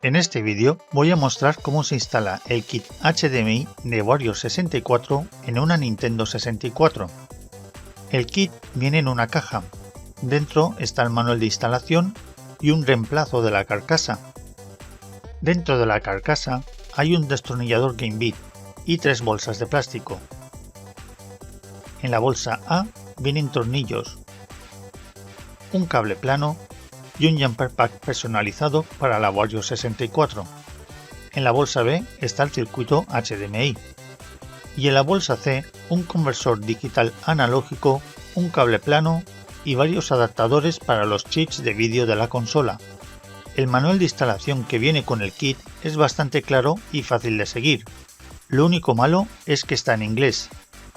En este vídeo voy a mostrar cómo se instala el kit HDMI de Wario 64 en una Nintendo 64. El kit viene en una caja. Dentro está el manual de instalación y un reemplazo de la carcasa. Dentro de la carcasa hay un destornillador Gamebit y 3 bolsas de plástico. En la bolsa A vienen tornillos, un cable plano y un jumper pack personalizado para la Wario 64. En la bolsa B está el circuito HDMI y en la bolsa C un conversor digital analógico, un cable plano y varios adaptadores para los chips de vídeo de la consola. El manual de instalación que viene con el kit es bastante claro y fácil de seguir. Lo único malo es que está en inglés.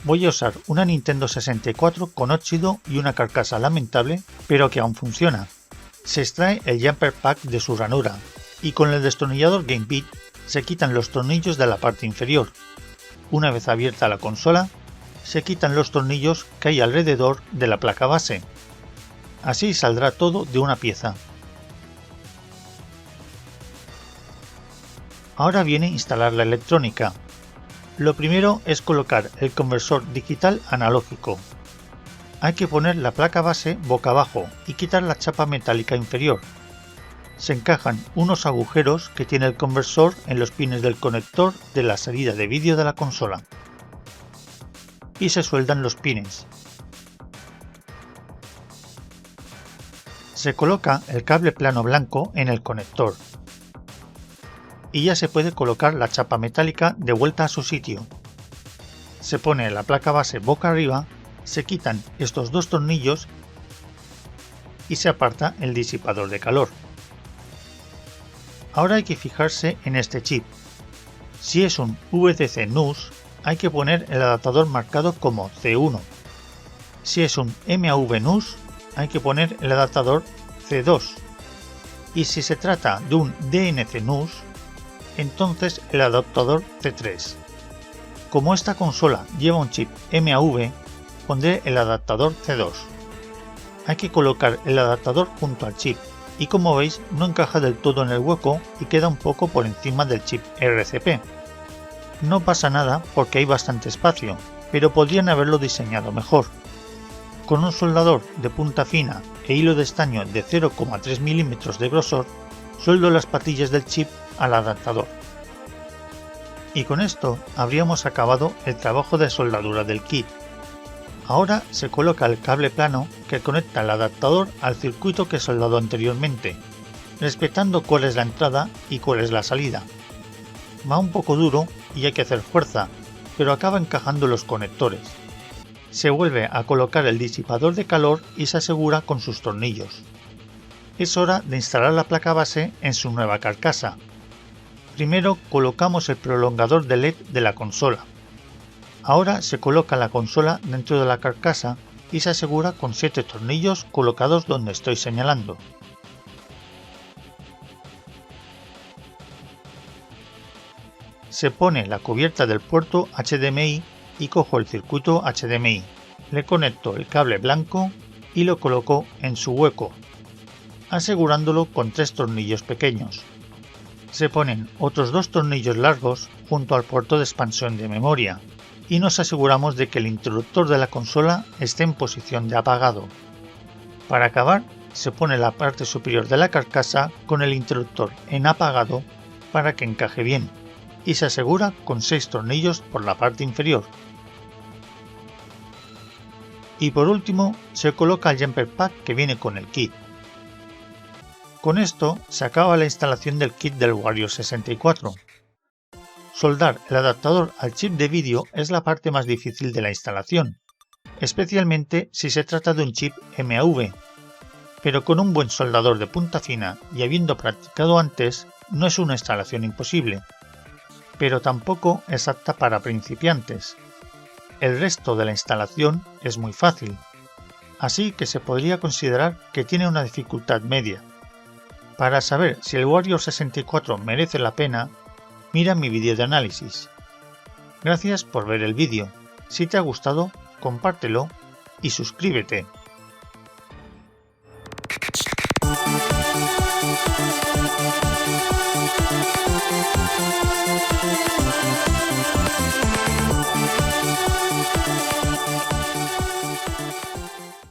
Voy a usar una Nintendo 64 con óxido y una carcasa lamentable, pero que aún funciona. Se extrae el jumper pack de su ranura y con el destornillador Gamebit se quitan los tornillos de la parte inferior. Una vez abierta la consola, se quitan los tornillos que hay alrededor de la placa base. Así saldrá todo de una pieza. Ahora viene instalar la electrónica. Lo primero es colocar el conversor digital analógico. Hay que poner la placa base boca abajo y quitar la chapa metálica inferior. Se encajan unos agujeros que tiene el conversor en los pines del conector de la salida de vídeo de la consola. Y se sueldan los pines. Se coloca el cable plano blanco en el conector. Y ya se puede colocar la chapa metálica de vuelta a su sitio. Se pone la placa base boca arriba, se quitan estos dos tornillos y se aparta el disipador de calor. Ahora hay que fijarse en este chip. Si es un VDC NUS, hay que poner el adaptador marcado como C1. Si es un MAV NUS, hay que poner el adaptador C2. Y si se trata de un DNC NUS, entonces el adaptador C3. Como esta consola lleva un chip MAV, pondré el adaptador C2. Hay que colocar el adaptador junto al chip y como veis no encaja del todo en el hueco y queda un poco por encima del chip RCP. No pasa nada porque hay bastante espacio, pero podrían haberlo diseñado mejor. Con un soldador de punta fina e hilo de estaño de 0,3 mm de grosor, sueldo las patillas del chip al adaptador. Y con esto habríamos acabado el trabajo de soldadura del kit. Ahora se coloca el cable plano que conecta el adaptador al circuito que he soldado anteriormente, respetando cuál es la entrada y cuál es la salida. Va un poco duro y hay que hacer fuerza, pero acaba encajando los conectores. Se vuelve a colocar el disipador de calor y se asegura con sus tornillos. Es hora de instalar la placa base en su nueva carcasa. Primero colocamos el prolongador de LED de la consola. Ahora se coloca la consola dentro de la carcasa y se asegura con 7 tornillos colocados donde estoy señalando. Se pone la cubierta del puerto HDMI y cojo el circuito HDMI. Le conecto el cable blanco y lo coloco en su hueco, asegurándolo con 3 tornillos pequeños. Se ponen otros 2 tornillos largos junto al puerto de expansión de memoria y nos aseguramos de que el interruptor de la consola esté en posición de apagado. Para acabar, se pone la parte superior de la carcasa con el interruptor en apagado para que encaje bien y se asegura con 6 tornillos por la parte inferior. Y por último, se coloca el jumper pack que viene con el kit. Con esto se acaba la instalación del kit del Wario 64. Soldar el adaptador al chip de vídeo es la parte más difícil de la instalación, especialmente si se trata de un chip MAV, pero con un buen soldador de punta fina y habiendo practicado antes, no es una instalación imposible, pero tampoco es apta para principiantes. El resto de la instalación es muy fácil, así que se podría considerar que tiene una dificultad media. Para saber si el Wario 64 merece la pena, mira mi vídeo de análisis. Gracias por ver el vídeo. Si te ha gustado, compártelo y suscríbete.